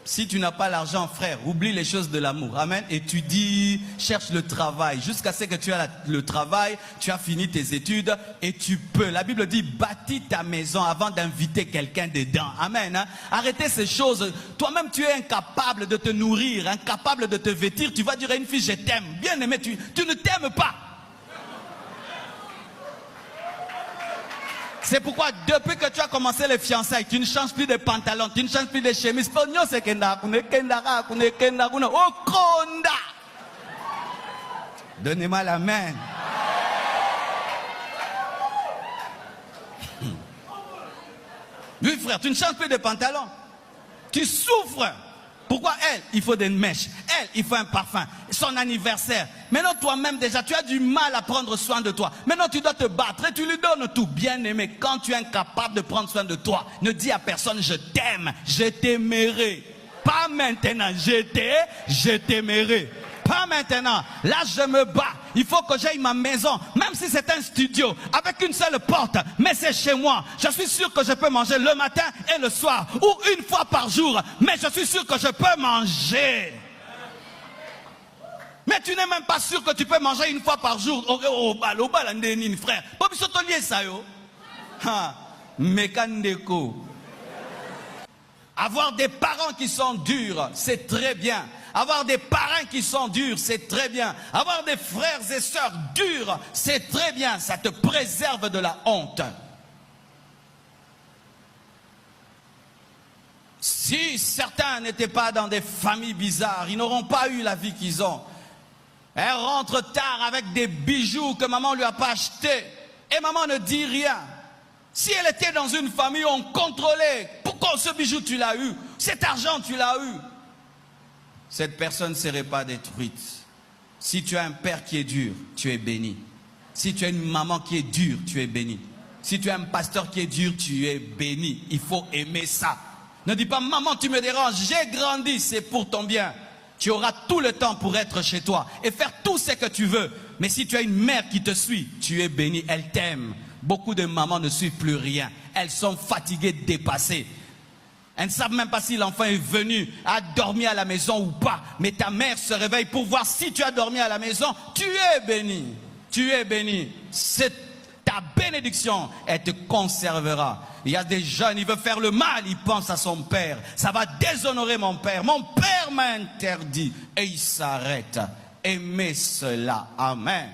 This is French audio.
Si tu n'as pas l'argent, frère, oublie les choses de l'amour. Amen. Étudie, cherche le travail. Jusqu'à ce que tu aies le travail, tu as fini tes études et tu peux. La Bible dit, bâtis ta maison avant d'inviter quelqu'un dedans. Amen. Hein? Arrêtez ces choses. Toi-même, tu es incapable de te nourrir, incapable de te vêtir. Tu vas dire à une fille, je t'aime. Bien aimé, tu ne t'aimes pas. C'est pourquoi depuis que tu as commencé les fiançailles, tu ne changes plus de pantalons, tu ne changes plus de chemises. Donnez-moi la main. Oui frère, tu ne changes plus de pantalons. Tu souffres. Pourquoi elle? Il faut des mèches. Elle, il faut un parfum. Son anniversaire. Maintenant, toi-même, déjà, tu as du mal à prendre soin de toi. Maintenant, tu dois te battre et tu lui donnes tout. Bien aimé, quand tu es incapable de prendre soin de toi, ne dis à personne, je t'aime, je t'aimerai. Pas maintenant, je t'aimerai. Pas maintenant. Là, je me bats. Il faut que j'aille ma maison, même si c'est un studio, avec une seule porte, mais c'est chez moi. Je suis sûr que je peux manger le matin et le soir, ou une fois par jour, mais je suis sûr que je peux manger. Mais tu n'es même pas sûr que tu peux manger une fois par jour. Frère. Avoir des parents qui sont durs, c'est très bien. Avoir des parents qui sont durs, c'est très bien. Avoir des frères et sœurs durs, c'est très bien. Ça te préserve de la honte. Si certains n'étaient pas dans des familles bizarres, ils n'auront pas eu la vie qu'ils ont. Elle rentre tard avec des bijoux que maman lui a pas achetés. Et maman ne dit rien. Si elle était dans une famille où on contrôlait, pourquoi ce bijou tu l'as eu? Cet argent tu l'as eu? Cette personne ne serait pas détruite. Si tu as un père qui est dur, tu es béni. Si tu as une maman qui est dure, tu es béni. Si tu as un pasteur qui est dur, tu es béni. Il faut aimer ça. Ne dis pas, maman, tu me déranges, j'ai grandi, c'est pour ton bien. Tu auras tout le temps pour être chez toi et faire tout ce que tu veux. Mais si tu as une mère qui te suit, tu es béni, elle t'aime. Beaucoup de mamans ne suivent plus rien. Elles sont fatiguées, dépassées. Elles ne savent même pas si l'enfant est venu, a dormi à la maison ou pas. Mais ta mère se réveille pour voir si tu as dormi à la maison. Tu es béni. Tu es béni. C'est ta bénédiction. Elle te conservera. Il y a des jeunes, ils veulent faire le mal. Ils pensent à son père. Ça va déshonorer mon père. Mon père m'a interdit. Et il s'arrête. Aimez cela. Amen.